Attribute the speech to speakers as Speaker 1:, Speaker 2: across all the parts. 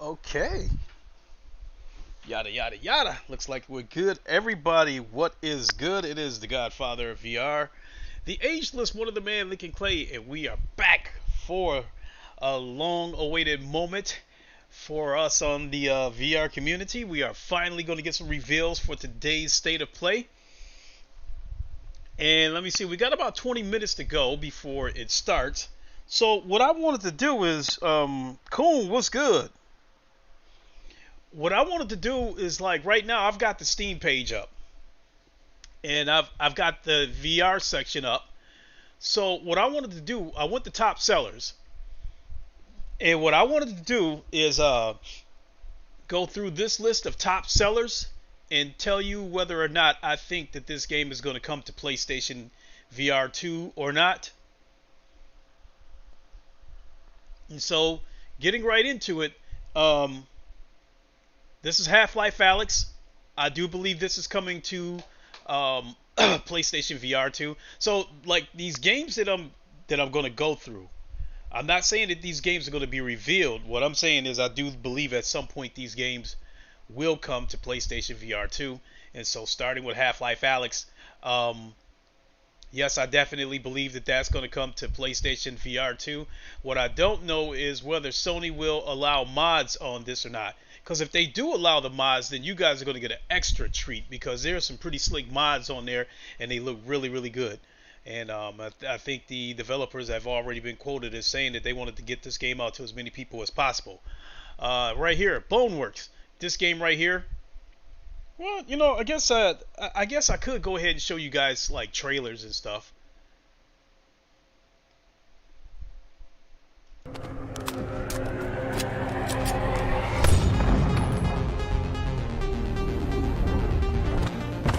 Speaker 1: Okay. Yada yada yada. Looks like we're good. Everybody, what is good? It is the Godfather of VR, the ageless one of the man Lincoln Clay, and we are back for a long-awaited moment for us on the VR community. We are finally going to get some reveals for today's state of play. And let me see, we got about 20 minutes to go before it starts. So what I wanted to do is, Coon, what's good? What I wanted to do is, like, right now I've got the Steam page up and I've got the VR section up. So what I wanted to do, I went to top sellers, and what I wanted to do is go through this list of top sellers and tell you whether or not I think that this game is going to come to PlayStation VR 2 or not. And so, getting right into it, this is Half-Life Alyx. I do believe this is coming to PlayStation VR 2. So, like, these games that I'm going to go through, I'm not saying that these games are going to be revealed. What I'm saying is I do believe at some point these games will come to PlayStation VR 2. And so, starting with Half-Life Alyx, yes, I definitely believe that that's going to come to PlayStation VR 2. What I don't know is whether Sony will allow mods on this or not. Because if they do allow the mods, then you guys are going to get an extra treat, because there are some pretty slick mods on there and they look really, really good. And I think the developers have already been quoted as saying that they wanted to get this game out to as many people as possible. Right here, Boneworks. This game right here. Well, I guess I could go ahead and show you guys like trailers and stuff.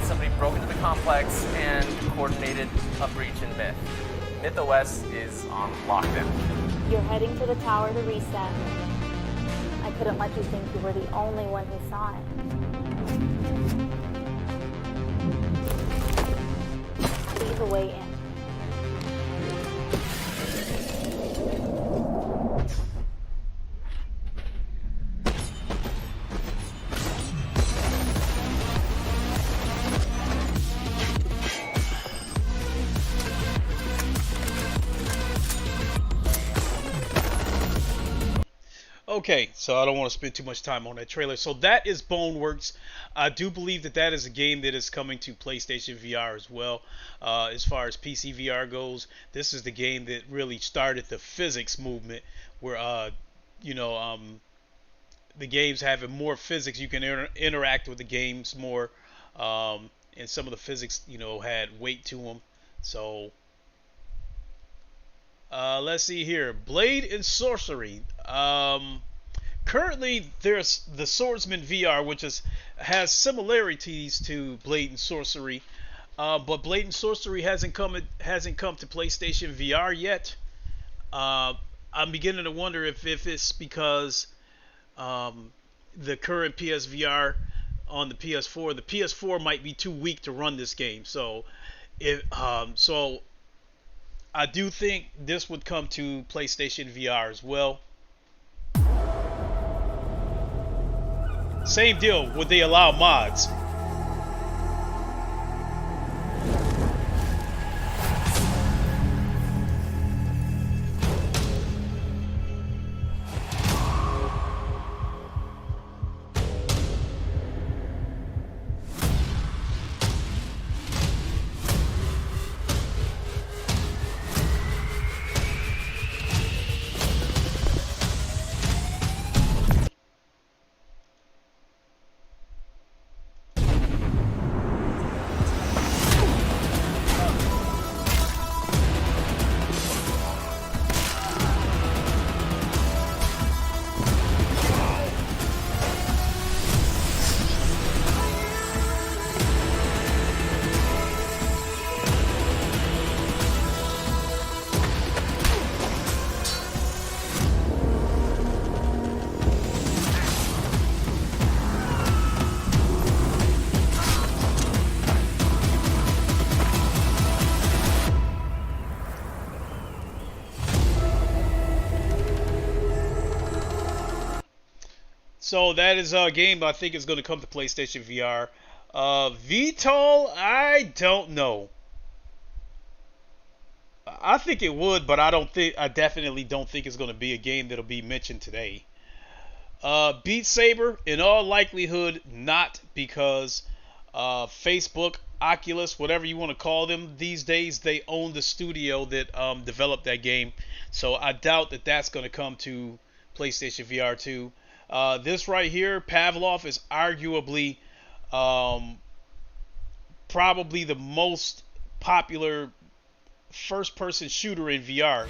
Speaker 2: Somebody broke into the complex and coordinated a breach in Myth. Myth OS is on lockdown.
Speaker 3: You're heading to the tower to reset. I couldn't let you think you were the only one who saw it. Lead the way in.
Speaker 1: Okay, so I don't want to spend too much time on that trailer. So that is Boneworks. I do believe that that is a game that is coming to PlayStation VR as well. As far as PC VR goes, this is the game that really started the physics movement, where the games having more physics. You can interact with the games more, and some of the physics, had weight to them. So let's see here, Blade and Sorcery. Currently, there's the Swordsman VR, which has similarities to Blade and Sorcery, but Blade and Sorcery hasn't come to PlayStation VR yet. I'm beginning to wonder if it's because the current PSVR on the PS4 might be too weak to run this game. So I do think this would come to PlayStation VR as well. Same deal, would they allow mods? So that is a game I think is going to come to PlayStation VR. VTOL, I don't know. I think it would, but I definitely don't think it's going to be a game that'll be mentioned today. Beat Saber, in all likelihood, not, because Facebook, Oculus, whatever you want to call them these days, they own the studio that developed that game. So I doubt that that's going to come to PlayStation VR 2. This right here, Pavlov, is arguably probably the most popular first-person shooter in VR.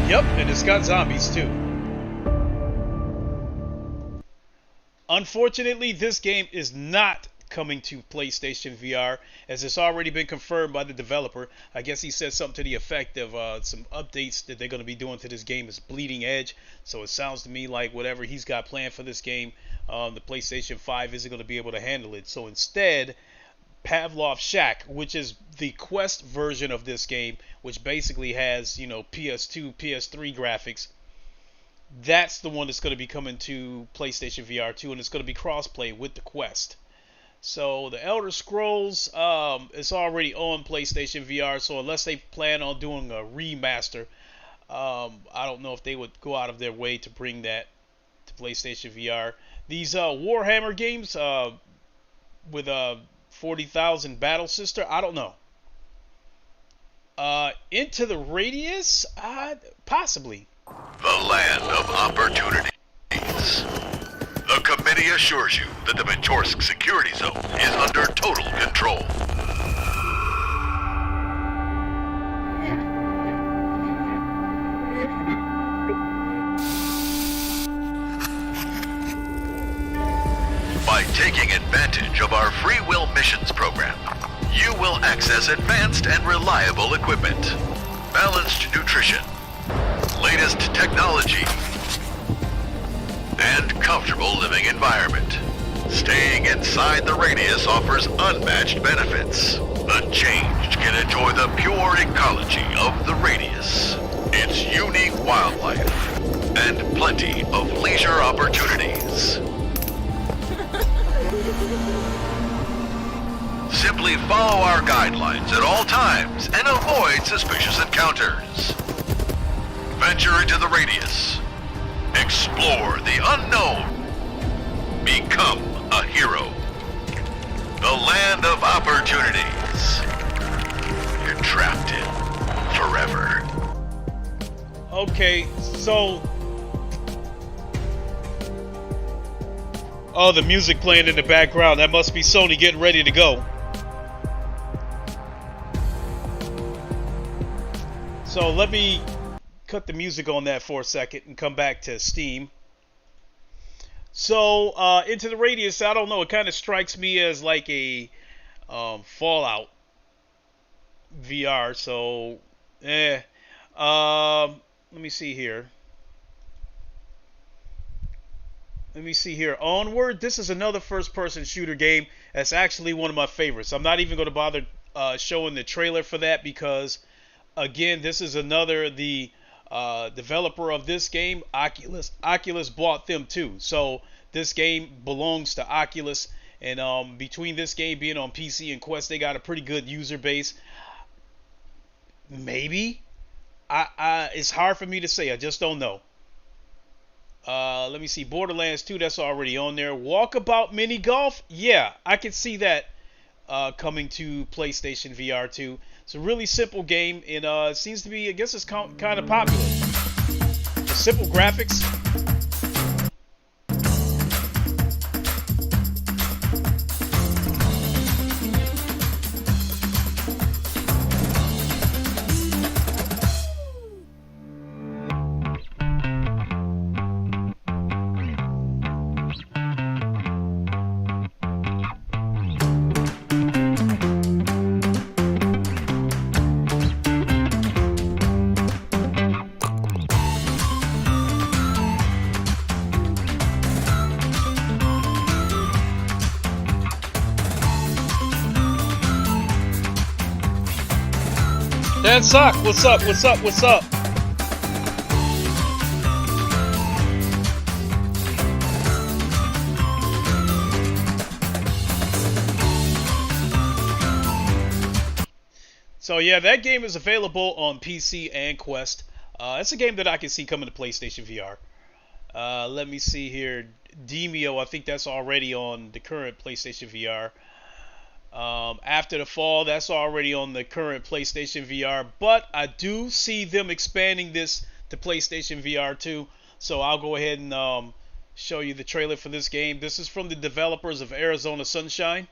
Speaker 1: Yep, and it's got zombies too. Unfortunately, this game is not coming to PlayStation VR, as it's already been confirmed by the developer. I guess he said something to the effect of some updates that they're going to be doing to this game is bleeding edge. So it sounds to me like whatever he's got planned for this game, the PlayStation 5 isn't going to be able to handle it. So instead, Pavlov Shack, which is the Quest version of this game, which basically has, PS2, PS3 graphics, that's the one that's going to be coming to PlayStation VR 2, and it's going to be crossplay with the Quest. So the Elder Scrolls is already on PlayStation VR, so unless they plan on doing a remaster, I don't know if they would go out of their way to bring that to PlayStation VR. These Warhammer games with 40,000 Battle Sister, I don't know. Into the Radius, possibly.
Speaker 4: The land of opportunities. The committee assures you that the Mentorsk security zone is under total control. By taking advantage of our free will missions program, you will access advanced and reliable equipment, balanced nutrition, latest technology, and comfortable living environment. Staying inside the radius offers unmatched benefits. The changed can enjoy the pure ecology of the radius, its unique wildlife, and plenty of leisure opportunities. Simply follow our guidelines at all times and avoid suspicious encounters. Venture into the radius. Explore the unknown. Become a hero. The land of opportunities. You're trapped in forever.
Speaker 1: Okay, so... Oh, the music playing in the background. That must be Sony getting ready to go. So let me cut the music on that for a second and come back to Steam. So Into the Radius, I don't know, it kind of strikes me as like a Fallout VR. So let me see here. Onward. This is another first-person shooter game. That's actually one of my favorites. I'm not even going to bother showing the trailer for that because, again, this is another, the developer of this game, Oculus. Oculus bought them too. So this game belongs to Oculus. And between this game being on PC and Quest, they got a pretty good user base. Maybe. It's hard for me to say. I just don't know. Let me see. Borderlands 2, that's already on there. Walkabout Mini Golf, yeah, I can see that coming to PlayStation VR 2. It's a really simple game, and it seems to be, I guess it's kind of popular. Simple graphics. Dan Sock, what's up? What's up? What's up? So yeah, that game is available on PC and Quest. It's a game that I can see coming to PlayStation VR. Let me see here. Demio, I think that's already on the current PlayStation VR. After the Fall, that's already on the current PlayStation VR, but I do see them expanding this to PlayStation VR 2, so I'll go ahead and show you the trailer for this game. This is from the developers of Arizona Sunshine.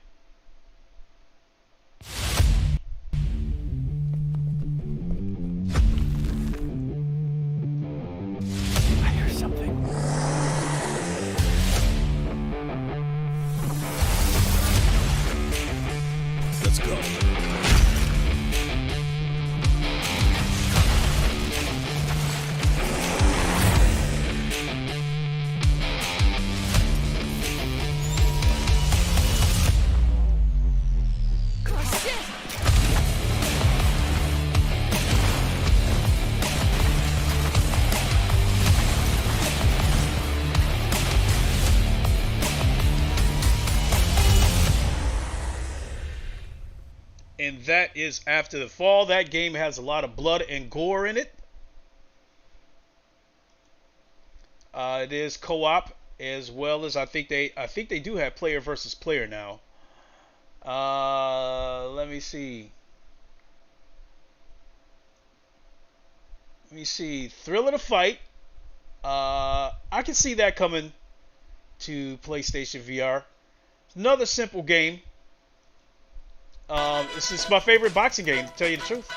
Speaker 2: I hear something.
Speaker 5: Let's go.
Speaker 1: And that is After the Fall. That game has a lot of blood and gore in it. It is co-op, as well as I think they do have player versus player now. Let me see. Thrill of the Fight. I can see that coming to PlayStation VR. Another simple game. This is my favorite boxing game, to tell you the truth.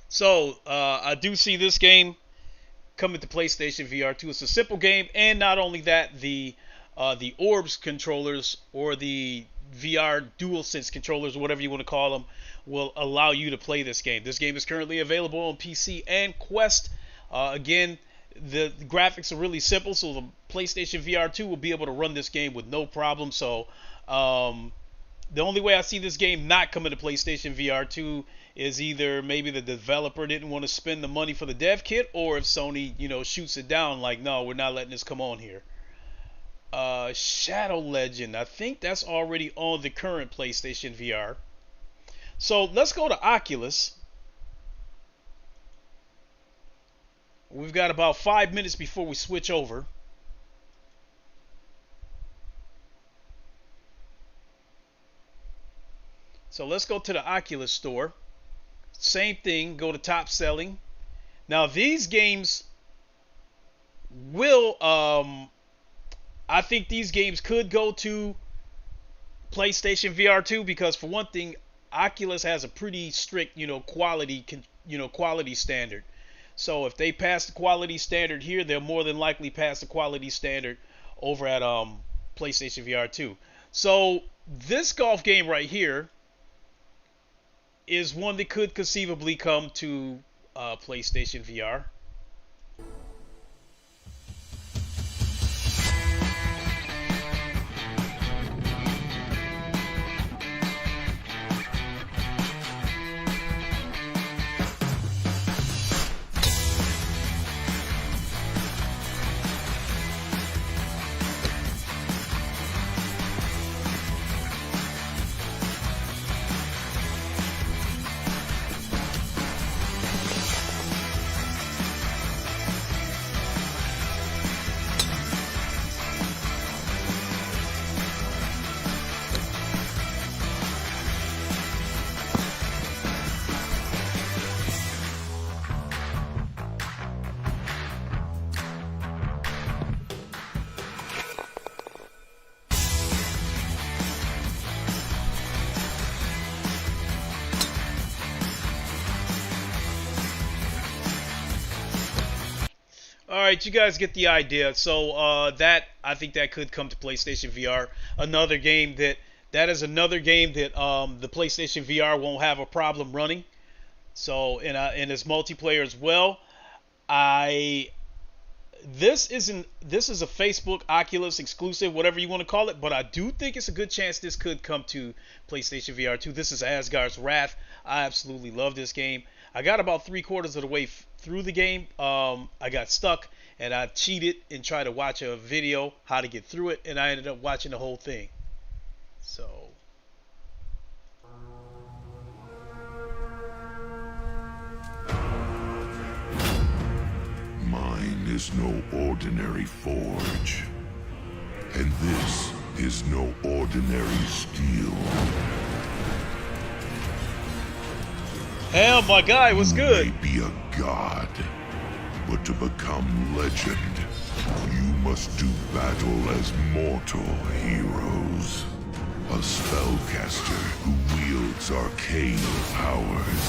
Speaker 1: So, I do see this game coming to PlayStation VR 2. It's a simple game, and not only that, the Orbs controllers, or the VR DualSense controllers, whatever you want to call them, will allow you to play this game. This game is currently available on PC and Quest. Again, the graphics are really simple, so the PlayStation VR 2 will be able to run this game with no problem. So, the only way I see this game not coming to PlayStation VR 2 is either maybe the developer didn't want to spend the money for the dev kit, or if Sony, shoots it down like, no, we're not letting this come on here. Shadow Legend, I think that's already on the current PlayStation VR. So let's go to Oculus. We've got about 5 minutes before we switch over. So let's go to the Oculus store. Same thing, go to top selling. Now these games will, I think these games could go to PlayStation VR 2, because for one thing, Oculus has a pretty strict, quality standard. So if they pass the quality standard here, they'll more than likely pass the quality standard over at PlayStation VR 2. So this golf game right here is one that could conceivably come to PlayStation VR. All right, you guys get the idea. So that I think that could come to PlayStation VR. Another game that is another game that the PlayStation VR won't have a problem running. So in its multiplayer as well. I this is a Facebook Oculus exclusive, whatever you want to call it, but I do think it's a good chance this could come to PlayStation VR 2. This is Asgard's Wrath. I absolutely love this game. I got about 3/4 of the way through the game. I got stuck and I cheated and tried to watch a video how to get through it, and I ended up watching the whole thing. So
Speaker 5: mine is no ordinary forge, and this is no ordinary steel.
Speaker 1: hell, my guy, what's
Speaker 5: You
Speaker 1: good?
Speaker 5: may be a god, but to become legend, you must do battle as mortal heroes. A spellcaster who wields arcane powers.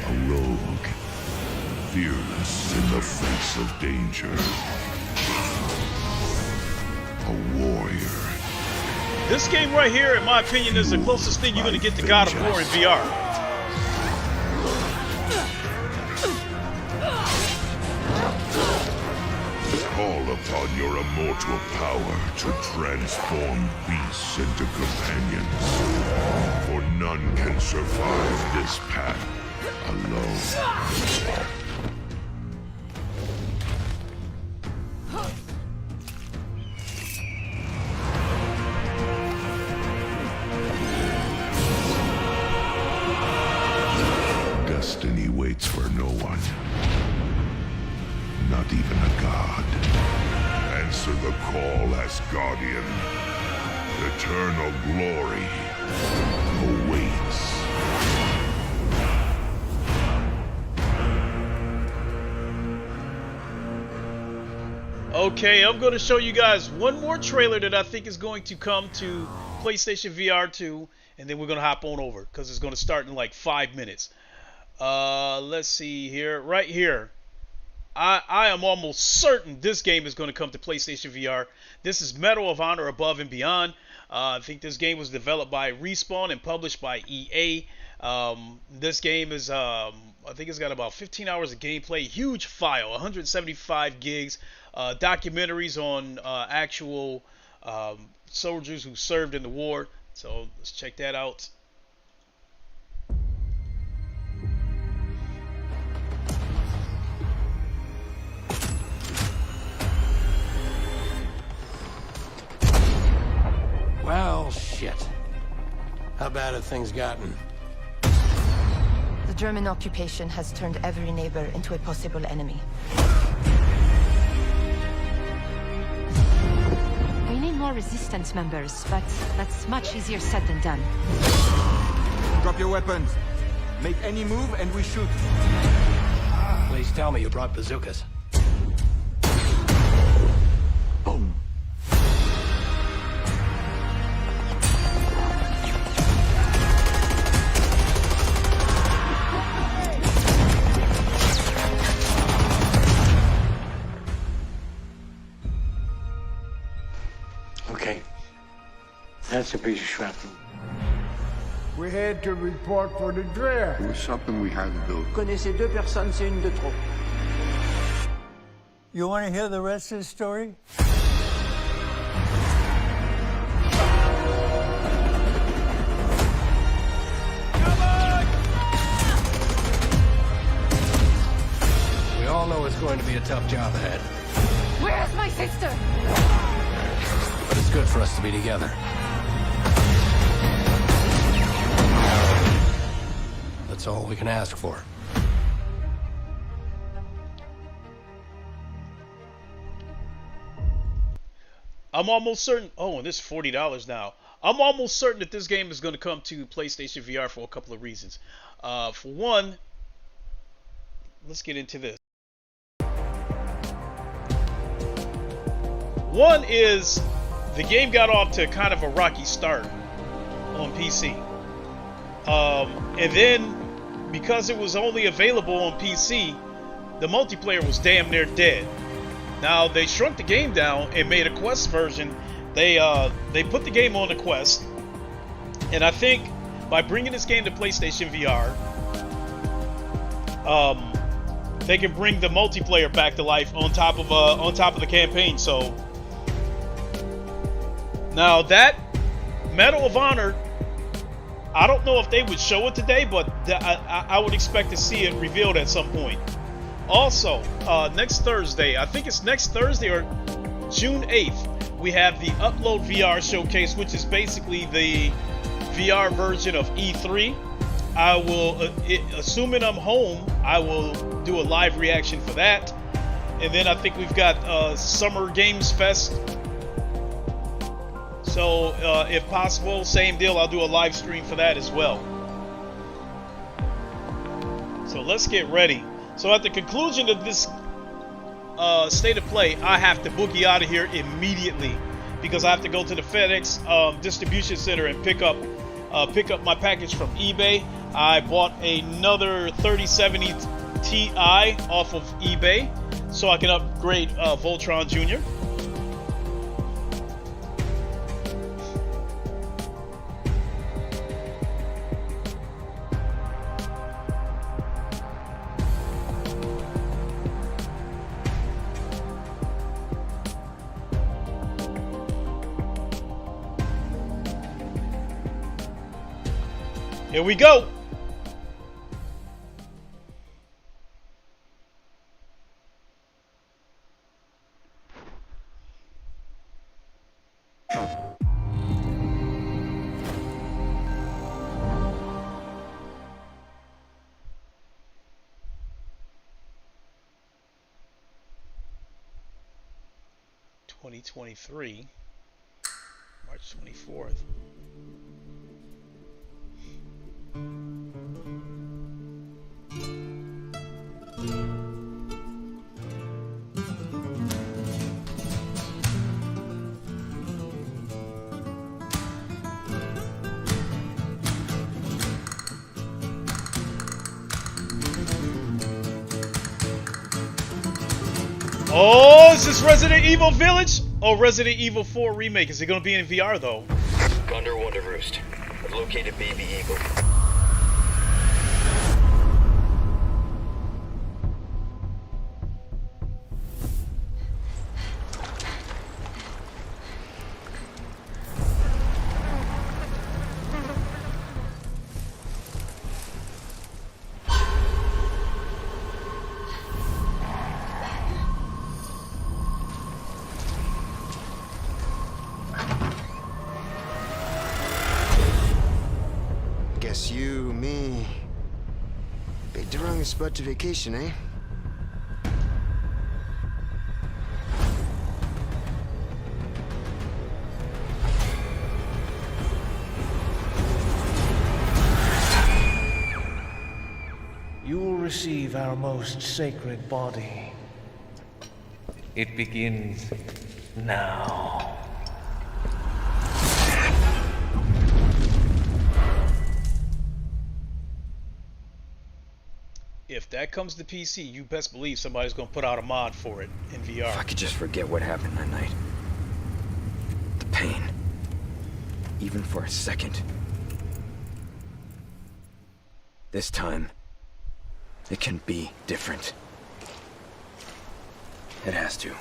Speaker 5: A rogue, fearless in the face of danger. A warrior.
Speaker 1: This game right here, in my opinion, is the closest thing you're going to get to God of War in VR.
Speaker 5: Call upon your immortal power to transform beasts into companions. For none can survive this path alone. Destiny waits for no one. Not even a god. Answer the call, Asgardian. Eternal glory awaits.
Speaker 1: Okay, I'm going to show you guys one more trailer that I think is going to come to PlayStation VR 2, and then we're going to hop on over because it's going to start in like 5 minutes. Let's see here. Right here. I am almost certain this game is going to come to PlayStation VR. This is Medal of Honor Above and Beyond. I think this game was developed by Respawn and published by EA. This game is, I think it's got about 15 hours of gameplay. Huge file, 175 gigs. Documentaries on actual soldiers who served in the war. So let's check that out.
Speaker 6: Well, shit. How bad have things gotten?
Speaker 7: The German occupation has turned every neighbor into a possible enemy.
Speaker 8: We need more resistance members, but that's much easier said than done.
Speaker 9: Drop your weapons. Make any move and we shoot.
Speaker 6: Please tell me you brought bazookas.
Speaker 5: Boom.
Speaker 6: Okay. That's a piece of shrapnel.
Speaker 10: We had to report for the draft.
Speaker 5: It was something we had to do.
Speaker 11: Connaissez deux personnes, c'est une de trop.
Speaker 10: You want to hear the rest of the story?
Speaker 6: We all know it's going to be a tough job ahead,
Speaker 8: Where's my sister?
Speaker 6: but it's good for us to be together. That's all we can ask for.
Speaker 1: I'm almost certain. Oh, and this is $40 now. I'm almost certain that this game is going to come to PlayStation VR for a couple of reasons. For one, let's get into this. One is the game got off to kind of a rocky start on PC. And then because it was only available on PC, the multiplayer was damn near dead. Now they shrunk the game down and made a Quest version. They put the game on the Quest, and I think by bringing this game to PlayStation VR, they can bring the multiplayer back to life on top of the campaign. So now that Medal of Honor, I don't know if they would show it today, but I would expect to see it revealed at some point. Also, next Thursday, I think it's next Thursday or June 8th, we have the Upload VR Showcase, which is basically the VR version of E3. I will, assuming I'm home, I will do a live reaction for that. And then I think we've got Summer Games Fest. So, if possible, same deal, I'll do a live stream for that as well. So let's get ready. So at the conclusion of this State of Play, I have to boogie out of here immediately because I have to go to the FedEx distribution center and pick up my package from eBay. I bought another 3070 Ti off of eBay so I can upgrade Voltron Jr. Here we go. '23, March 24th. Oh, is this Resident Evil Village? Oh, Resident Evil 4 Remake. Is it going to be in VR, though?
Speaker 12: Gondor Wonder Roost. I've located Baby Eagle.
Speaker 13: Guess you, me, picked the wrong spot to vacation, eh?
Speaker 14: You will receive our most sacred body. It begins now.
Speaker 1: If that comes to PC, you best believe somebody's going to put out a mod for it in VR.
Speaker 13: If I could just forget what happened that night. The pain. Even for a second. This time, it can be different. It has to.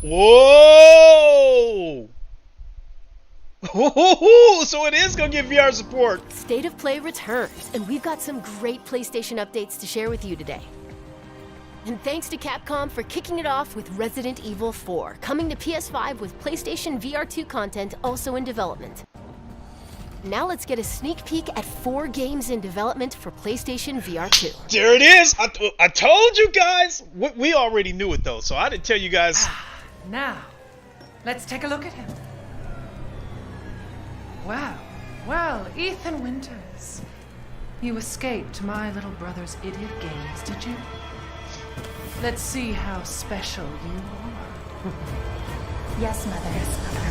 Speaker 1: Whoa! So it is going to get VR support.
Speaker 15: State of Play returns, and we've got some great PlayStation updates to share with you today. And thanks to Capcom for kicking it off with Resident Evil 4, coming to PS5 with PlayStation VR 2 content also in development. Now let's get a sneak peek at 4 games in development for PlayStation VR 2.
Speaker 1: There it is! I told you guys! We already knew it though, so I didn't tell you guys.
Speaker 16: Now, let's take a look at him. Wow. Well, Ethan Winters. You escaped my little brother's idiot games, did you? Let's see how special you are.
Speaker 3: Yes, Mother. Yes, Mother.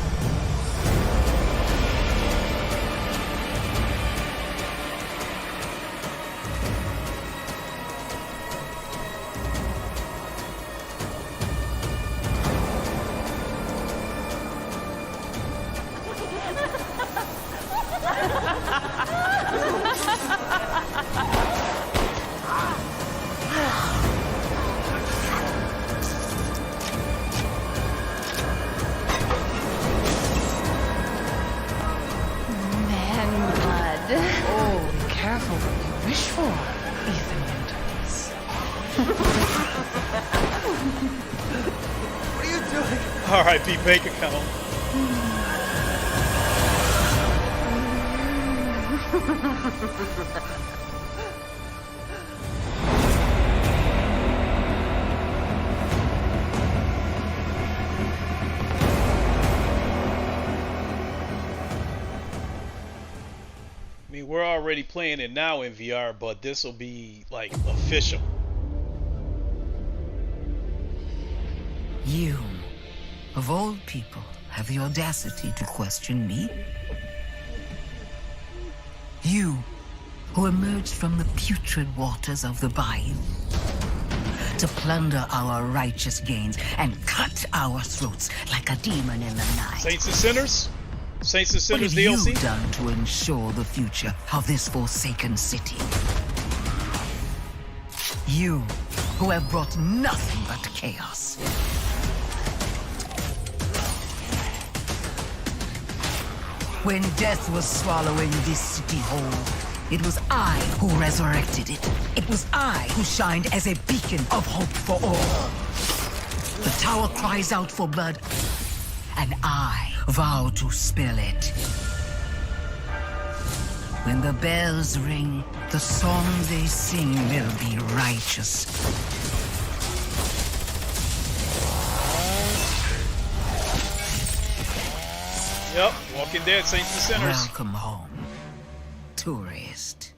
Speaker 1: R.I.P. bank account. I mean, we're already playing it now in VR, but this will be like official.
Speaker 17: You, of all people, have the audacity to question me? You, who emerged from the putrid waters of the bayou to plunder our righteous gains and cut our throats like a demon in the night.
Speaker 1: Saints and Sinners? Saints and Sinners DLC?
Speaker 17: What have you done to ensure the future of this forsaken city? You, who have brought nothing but chaos. When death was swallowing this city whole, it was I who resurrected it. It was I who shined as a beacon of hope for all. The tower cries out for blood, and I vow to spill it. When the bells ring, the song they sing will be righteous.
Speaker 1: Yep, Walking Dead, Saints and Sinners.
Speaker 17: Welcome home, tourist.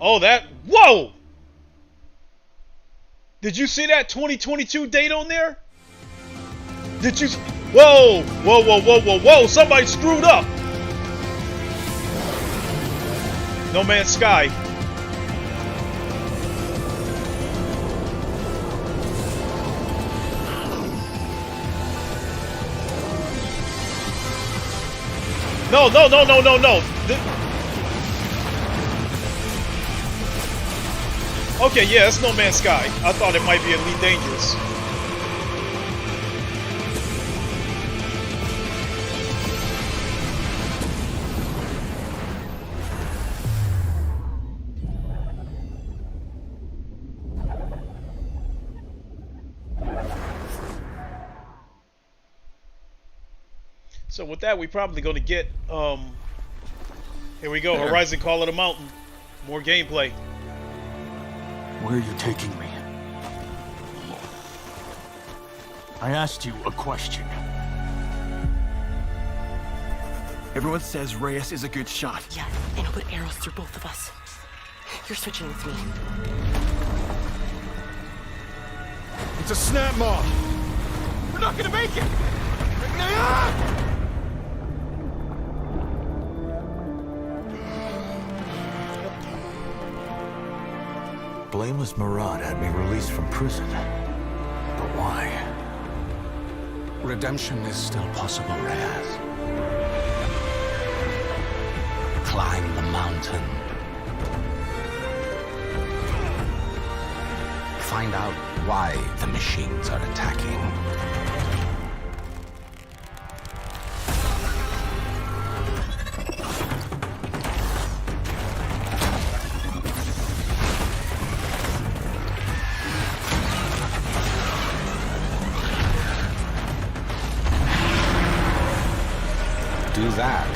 Speaker 1: Oh, that... Whoa! Did you see that 2022 date on there? Did you... Whoa! Whoa, whoa, whoa, whoa, whoa! Somebody screwed up! No Man's Sky. No, no, no, no, no, no. Okay, yeah, it's No Man's Sky. I thought it might be Elite Dangerous. So with that, we probably going to get, here we go, Horizon Call of the Mountain. More gameplay.
Speaker 18: Where are you taking me? I asked you a question. Everyone says Reyes is a good shot.
Speaker 19: Yeah, and he'll put arrows through both of us. You're switching with me.
Speaker 18: It's a snap mob. We're not gonna make it! Blameless Murad had me released from prison. But why? Redemption is still possible, Reyes. Climb the mountain. Find out why the machines are attacking. Do that,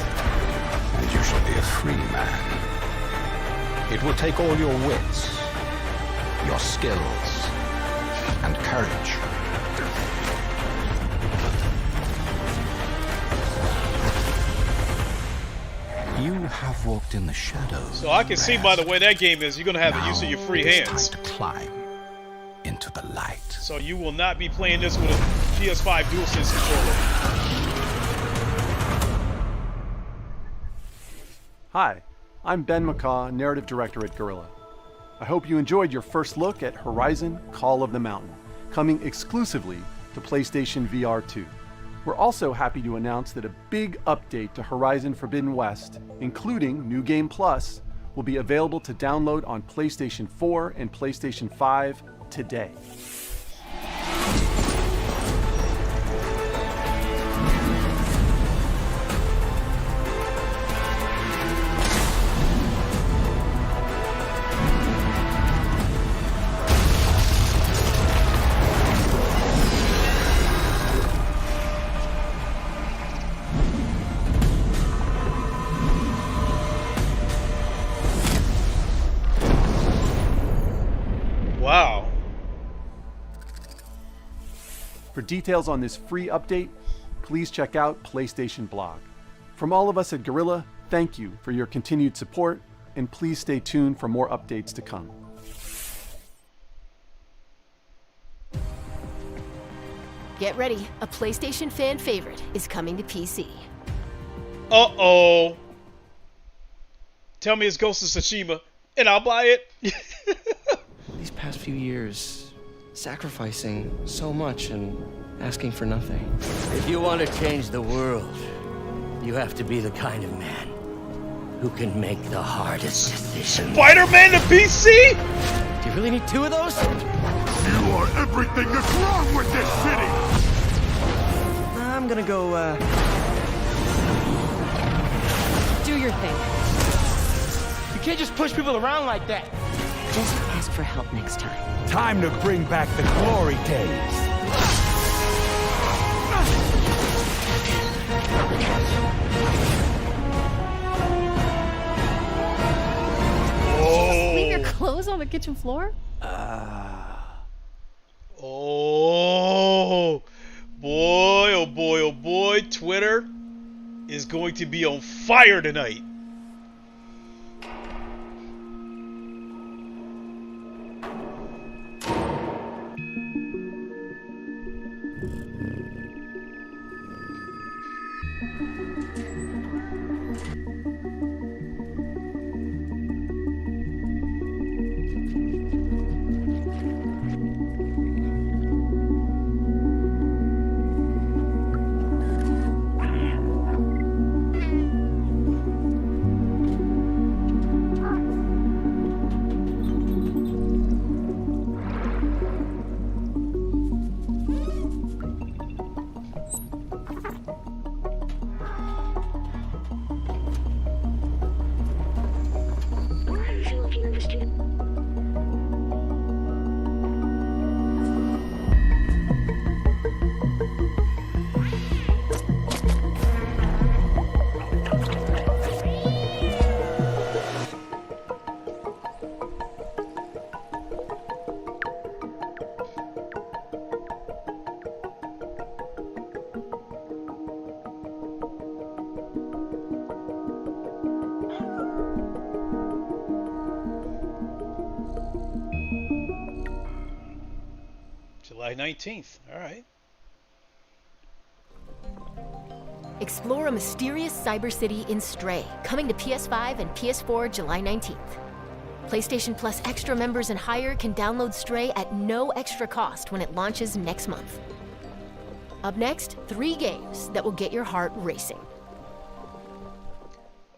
Speaker 18: and you shall be a free man. It will take all your wits, your skills, and courage. You have walked in the shadows.
Speaker 1: So I can see by the way that game is, you're gonna have the use of your free hands.
Speaker 18: Time to climb into the light.
Speaker 1: So you will not be playing this with a PS5 DualSense controller.
Speaker 20: Hi, I'm Ben McCaw, Narrative Director at Guerrilla. I hope you enjoyed your first look at Horizon Call of the Mountain, coming exclusively to PlayStation VR 2. We're also happy to announce that a big update to Horizon Forbidden West, including New Game Plus, will be available to download on PlayStation 4 and PlayStation 5 today.
Speaker 1: Wow.
Speaker 20: For details on this free update, please check out PlayStation Blog. From all of us at Guerrilla, thank you for your continued support, and please stay tuned for more updates to come.
Speaker 15: Get ready, a PlayStation fan favorite is coming to PC.
Speaker 1: Uh-oh. Tell me it's Ghost of Tsushima, and I'll buy it.
Speaker 21: These past few years, sacrificing so much and asking for nothing.
Speaker 22: If you want to change the world, you have to be the kind of man who can make the hardest decisions.
Speaker 1: Spider-Man to PC?
Speaker 22: Do you really need two of those?
Speaker 5: You are everything that's wrong with this city!
Speaker 22: I'm gonna go,
Speaker 8: Do your thing.
Speaker 22: You can't just push people around like that.
Speaker 8: Just ask for help next time.
Speaker 9: Time to bring back the glory days.
Speaker 8: Leave your clothes on the kitchen floor?
Speaker 1: Oh boy, oh boy, oh boy. Twitter is going to be on fire tonight. July 19th. All right.
Speaker 15: Explore a mysterious cyber city in Stray, coming to PS5 and PS4 July 19th. PlayStation Plus Extra members and higher can download Stray at no extra cost when it launches next month. Up next, 3 games that will get your heart racing.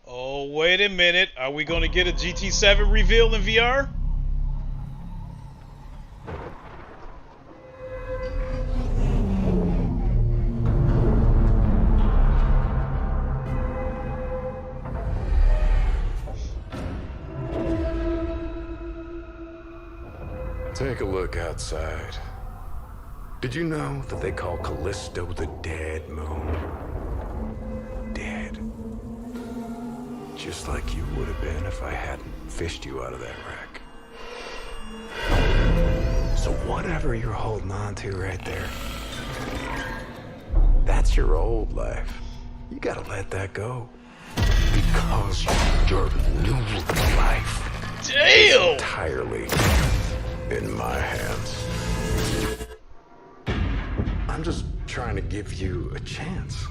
Speaker 1: Oh, wait a minute. Are we going to get a GT7 reveal in VR?
Speaker 23: Take a look outside. Did you know that they call Callisto the Dead Moon? Dead. Just like you would have been if I hadn't fished you out of that wreck. So whatever you're holding on to right there, that's your old life. You gotta let that go. Because your new life is entirely in my hands. I'm just trying to give you a chance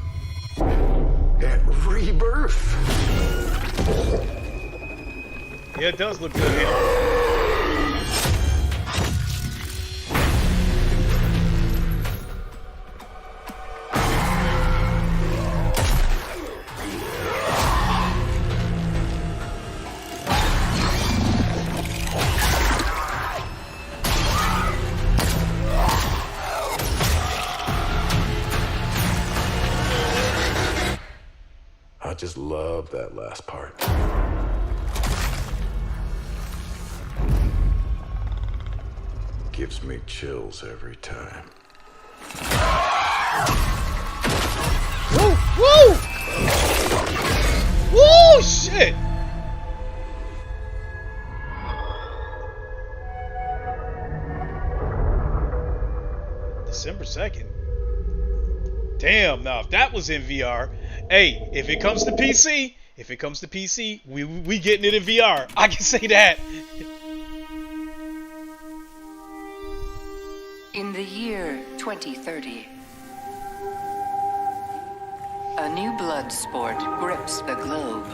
Speaker 23: at rebirth.
Speaker 1: Yeah, it does look good here.
Speaker 23: I just love that last part. Gives me chills every time.
Speaker 1: Woo! Woo! Woo! Shit! December 2nd. Damn, now if that was in VR, hey, if it comes to PC, we getting it in VR. I can say that.
Speaker 2: In the year 2030, a new blood sport grips the globe.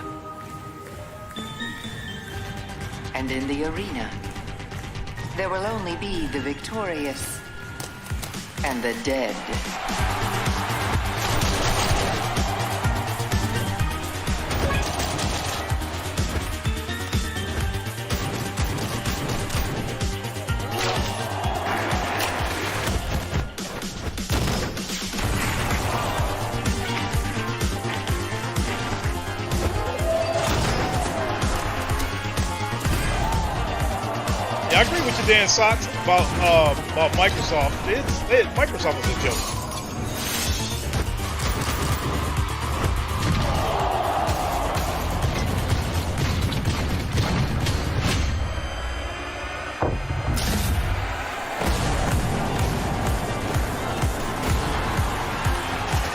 Speaker 2: And in the arena, there will only be the victorious and the dead.
Speaker 1: Yeah, I agree with you, Dan Socks, about Microsoft. Microsoft is a joke.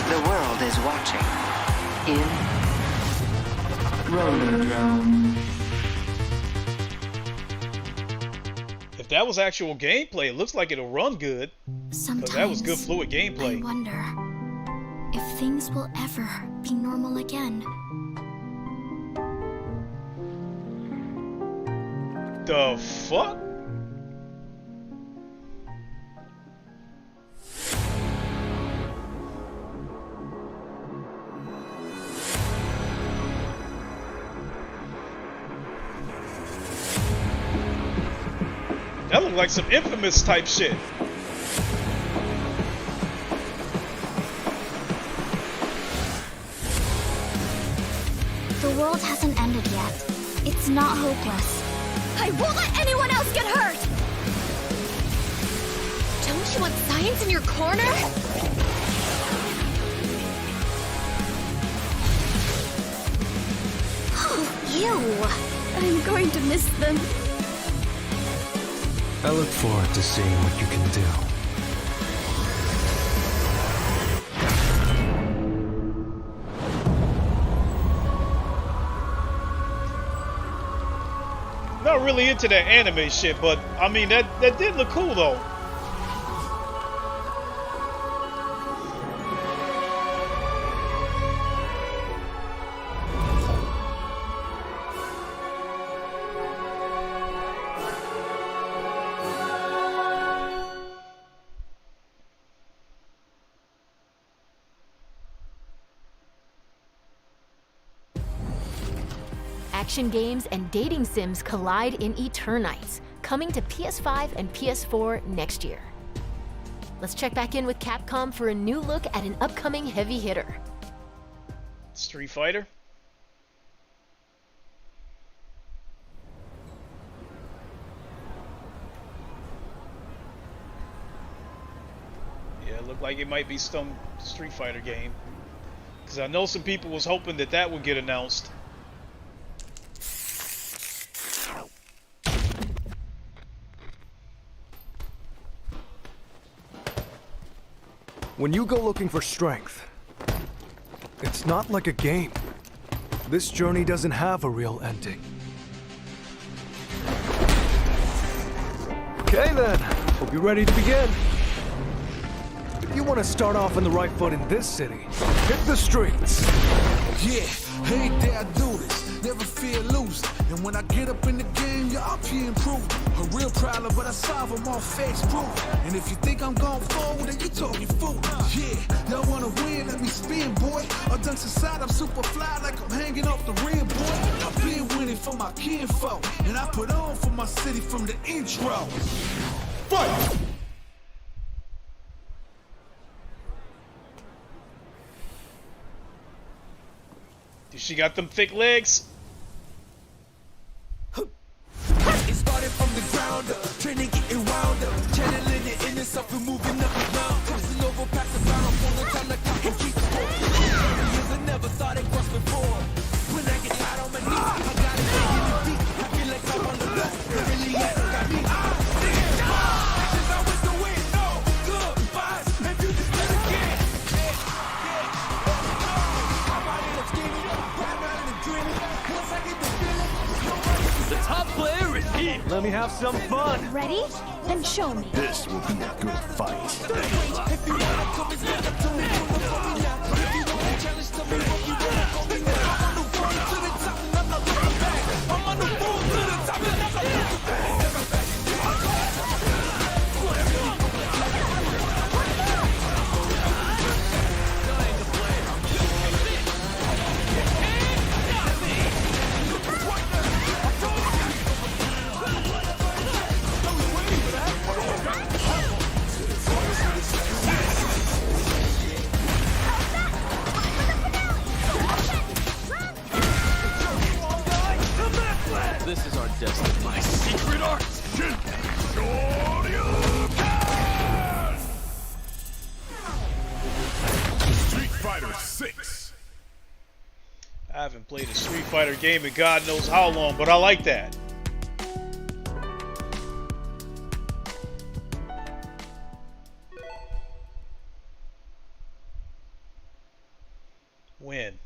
Speaker 2: The world is watching in Rollerdrome.
Speaker 1: If that was actual gameplay, it looks like it'll run good. Because that was good fluid gameplay.
Speaker 4: I wonder if things will ever be normal again.
Speaker 1: The fuck? That looked like some Infamous type shit.
Speaker 4: The world hasn't ended yet. It's not hopeless. I won't let anyone else get hurt! Don't you want science in your corner? Oh, ew! I'm going to miss them.
Speaker 7: I look forward to seeing what you can do.
Speaker 1: Not really into that anime shit, but I mean that did look cool though.
Speaker 15: Action games and dating sims collide in Eternites, coming to PS5 and PS4 next year. Let's check back in with Capcom for a new look at an upcoming heavy hitter.
Speaker 1: Street Fighter? Yeah, it looked like it might be some Street Fighter game. Because I know some people was hoping that that would get announced.
Speaker 24: When you go looking for strength, it's not like a game.
Speaker 6: This journey doesn't have a real ending. Okay then, hope you're ready to begin. If you want to start off on the right foot in this city, hit the streets.
Speaker 10: Yeah, hey there, I do this. Never fear losing. And when I get up in the game, y'all be improving. A real problem, but I solve them all face proof. And if you think I'm going forward, then you talking fool. Yeah, y'all wanna win, let me spin, boy. All done inside, I'm super fly like I'm hanging off the rim, boy. I've been winning for my kinfolk, and I put on for my city from the intro. Fight!
Speaker 1: She got them thick legs.
Speaker 10: It started from the ground up, training getting wound up, channeling the inner self and moving up and down, crossing over past the bound, pulling time like I can keep score. Years I never thought it was before. When I get tired on my knees, I got it digging it deep. I feel like I'm on the left, it really has got me. Since I went to win, no good vibes, if you just let it get.
Speaker 6: The top player is here. Let me have some fun.
Speaker 4: Ready? Then show me.
Speaker 10: This will be a good fight.
Speaker 6: This is our destiny. My secret art.
Speaker 5: Street Fighter 6.
Speaker 1: I haven't played a Street Fighter game in God knows how long, but I like that. When?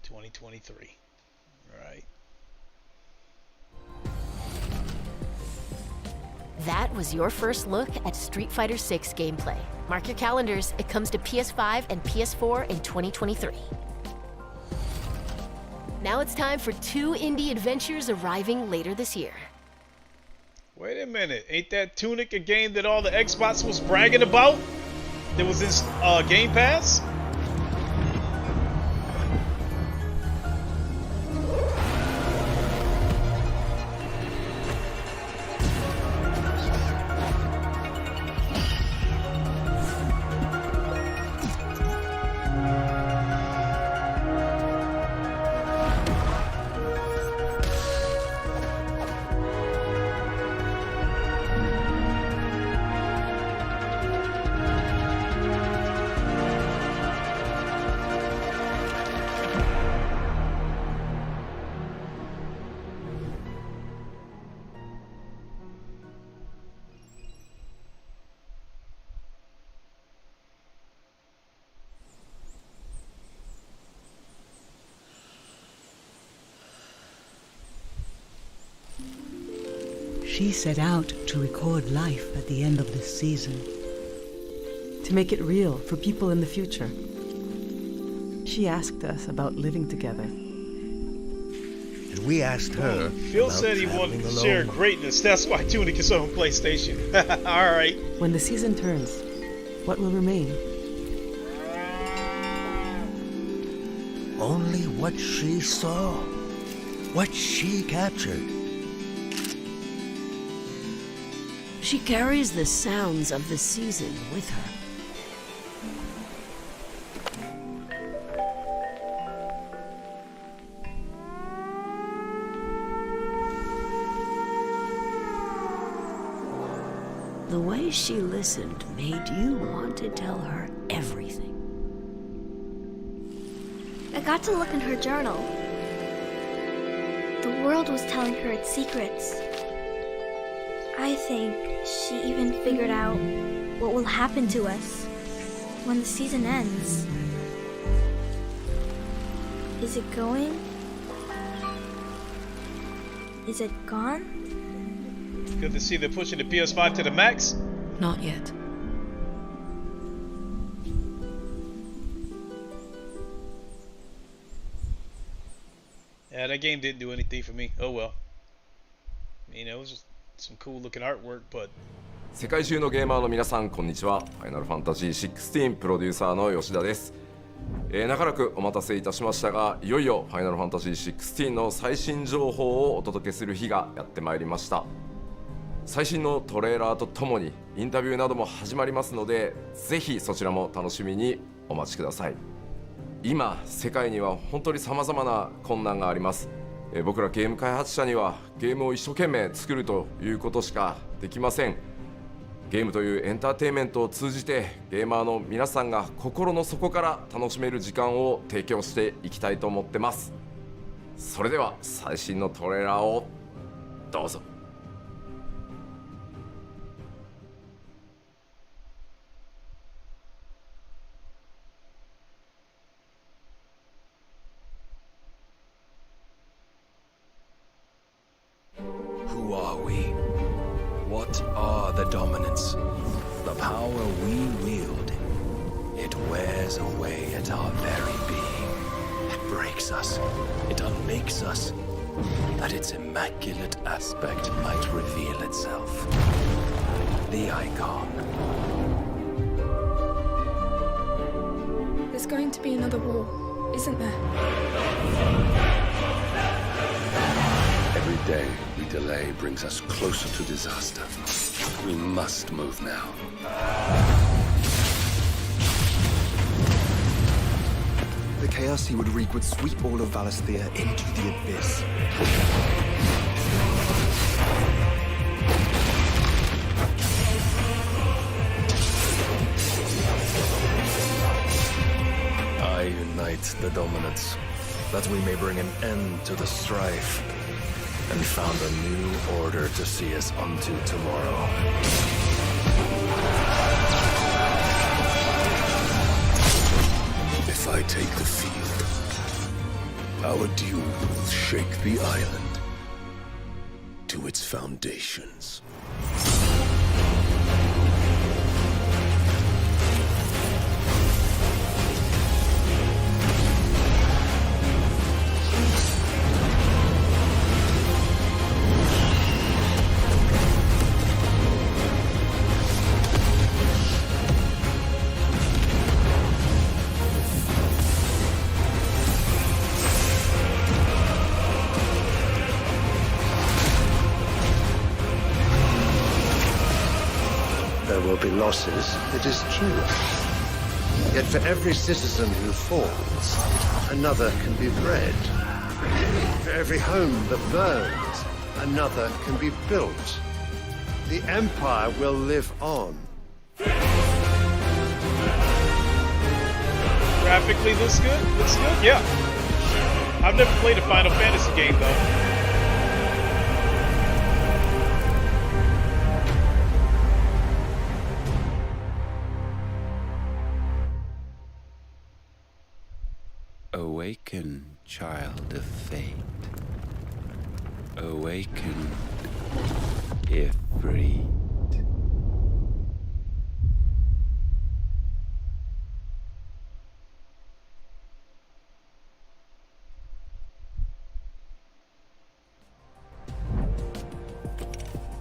Speaker 1: 2023. Right.
Speaker 15: That was your first look at Street Fighter 6 gameplay. Mark your calendars, it comes to PS5 and PS4 in 2023. Now it's time for 2 indie adventures arriving later this year.
Speaker 1: Wait a minute, ain't that Tunic a game that all the Xbox was bragging about? That was in Game Pass?
Speaker 11: She set out to record life at the end of this season.
Speaker 24: To make it real for people in the future. She asked us about living together.
Speaker 25: And we asked her.
Speaker 1: Phil said he wanted to share greatness. That's why Tunic is on PlayStation. Alright.
Speaker 24: When the season turns, what will remain?
Speaker 25: Only what she saw. What she captured.
Speaker 11: She carries the sounds of the season with her. The way she listened made you want to tell her everything.
Speaker 4: I got to look in her journal. The world was telling her its secrets. I think she even figured out what will happen to us when the season ends. Is it going? Is it gone?
Speaker 1: Good to see they're pushing the PS5 to the max.
Speaker 24: Not yet.
Speaker 1: Yeah, that game didn't do anything for me. Oh well. You know, it was just some cool looking artwork, but
Speaker 3: 世界中のゲーマーの皆さんこんにちは。ファイナルファンタジー16プロデューサーの吉田です。長らくお待たせいたしましたが、いよいよファイナルファンタジー16の最新情報をお届けする日がやってまいりました。最新のトレーラーとともにインタビューなども始まりますので、ぜひそちらも楽しみにお待ちください。今世界には本当に様々な困難があります。僕らゲーム開発者にはゲームを一生懸命作るということしかできません。ゲームというエンターテインメントを通じてゲーマーの皆さんが心の底から楽しめる時間を提供していきたいと思ってます。それでは最新のトレーラーをどうぞ。
Speaker 12: Who are we? What are the dominants? The power we wield. It wears away at our very being. It breaks us. It unmakes us. That its immaculate aspect might reveal itself. The icon.
Speaker 13: There's going to be another war, isn't there?
Speaker 12: Every day we delay brings us closer to disaster. We must move now.
Speaker 14: The chaos he would wreak would sweep all of Valisthea into the abyss.
Speaker 12: I unite the dominants, that we may bring an end to the strife, and found a new order to see us unto tomorrow.
Speaker 25: If I take the field, our duel will shake the island to its foundations.
Speaker 16: There will be losses, it is true. Yet for every citizen who falls, another can be bred. For every home that burns, another can be built. The Empire will live on.
Speaker 1: graphically looks good. Looks good, yeah. I've never played a Final Fantasy game though.
Speaker 25: Awaken, child of fate. Awaken, if free.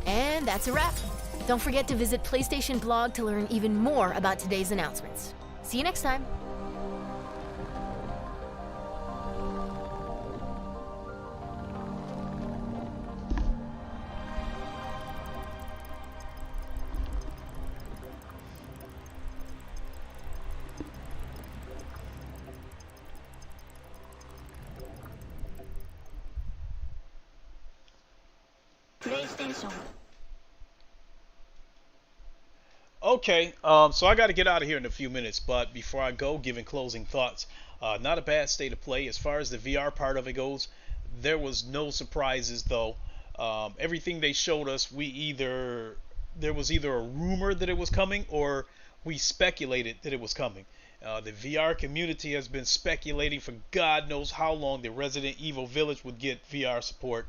Speaker 15: And that's a wrap. Don't forget to visit PlayStation Blog to learn even more about today's announcements. See you next time.
Speaker 4: PlayStation.
Speaker 1: Okay, so I got to get out of here in a few minutes, but before I go, giving closing thoughts. Not a bad state of play as far as the VR part of it goes. There was no surprises though. Everything they showed us, there was either a rumor that it was coming or we speculated that it was coming. The VR community has been speculating for God knows how long that Resident Evil Village would get VR support.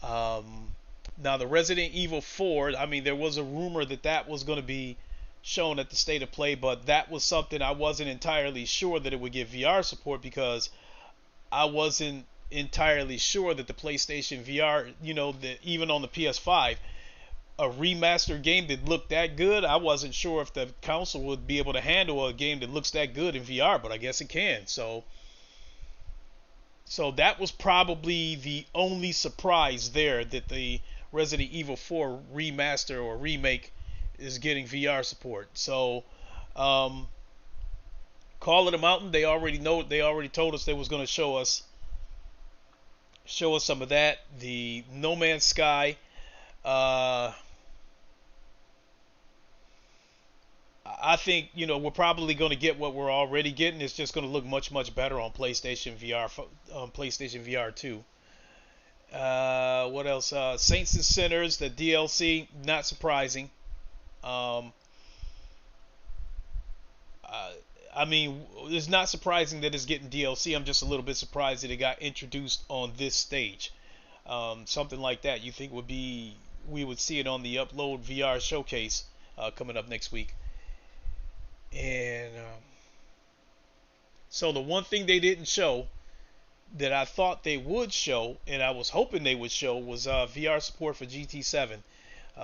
Speaker 1: Now the Resident Evil 4, I mean, there was a rumor that that was going to be shown at the State of Play, but that was something I wasn't entirely sure that it would get VR support, because I wasn't entirely sure that the PlayStation VR, that even on the PS5, a remastered game that looked that good, I wasn't sure if the console would be able to handle a game that looks that good in VR, but I guess it can. So that was probably the only surprise there, that the Resident Evil 4 remaster or remake is getting VR support. So Call of the Mountain, they already told us they was going to show us some of that. The No Man's Sky, I think we're probably going to get what we're already getting. It's just going to look much, much better on PlayStation VR, on PlayStation VR 2. What else? Saints and Sinners, the DLC, not surprising. I mean, it's not surprising that it's getting DLC. I'm just a little bit surprised that it got introduced on this stage. Something like that, you think we would see it on the Upload VR showcase coming up next week. And so the one thing they didn't show that I thought they would show, and I was hoping they would show, was VR support for GT7.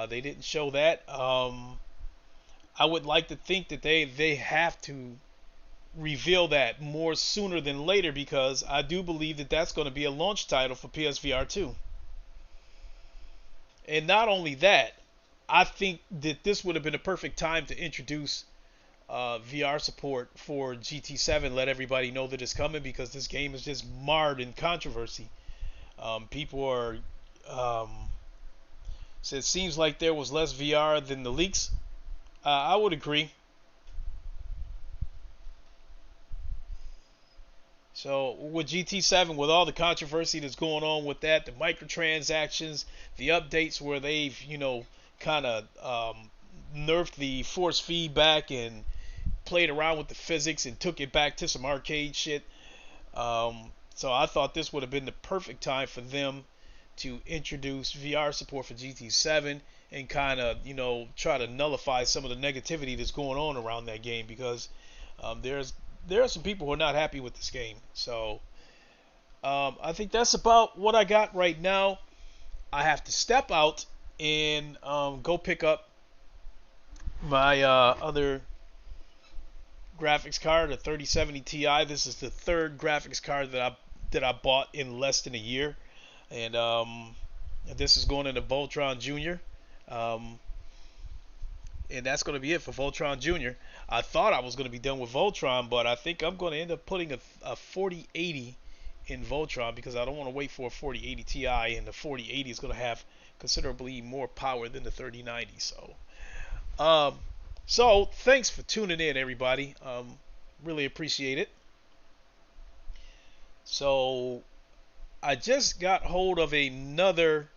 Speaker 1: They didn't show that. I would like to think that they have to reveal that more sooner than later, because I do believe that that's going to be a launch title for PSVR 2. And not only that, I think that this would have been a perfect time to introduce VR support for GT7, let everybody know that it's coming, because this game is just marred in controversy. People are so it seems like there was less VR than the leaks. I would agree. So with GT7, with all the controversy that's going on with that, the microtransactions, the updates where they've kind of nerfed the force feedback and played around with the physics and took it back to some arcade shit. So I thought this would have been the perfect time for them to introduce VR support for GT7 and kind of, try to nullify some of the negativity that's going on around that game, because there are some people who are not happy with this game. So I think that's about what I got right now. I have to step out and go pick up my other graphics card, a 3070 Ti. This is the third graphics card that I bought in less than a year, and this is going into Voltron Junior, and that's going to be it for Voltron Junior. I thought I was going to be done with Voltron, but I think I'm going to end up putting a 4080 in Voltron, because I don't want to wait for a 4080 Ti, and the 4080 is going to have considerably more power than the 3090. So thanks for tuning in, everybody. Really appreciate it. So I just got hold of another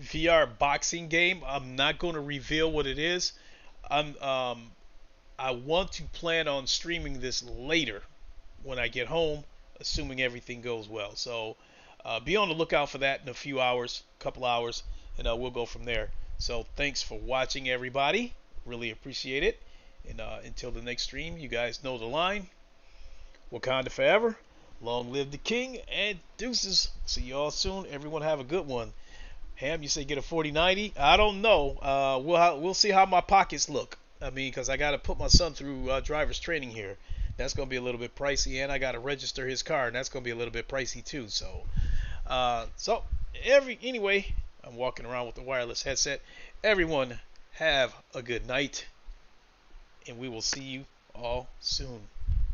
Speaker 1: VR boxing game. I'm not going to reveal what it is. I want to plan on streaming this later when I get home, assuming everything goes well. So be on the lookout for that in a couple hours, and we'll go from there. So thanks for watching, everybody. Really appreciate it. And until the next stream, you guys know the line. Wakanda forever. Long live the king, and deuces. See you all soon. Everyone have a good one. Ham, you say get a 4090? I don't know. We'll see how my pockets look. I mean, because I got to put my son through driver's training here. That's going to be a little bit pricey, and I got to register his car, and that's going to be a little bit pricey too. So, anyway, I'm walking around with the wireless headset. Everyone have a good night, and we will see you all soon.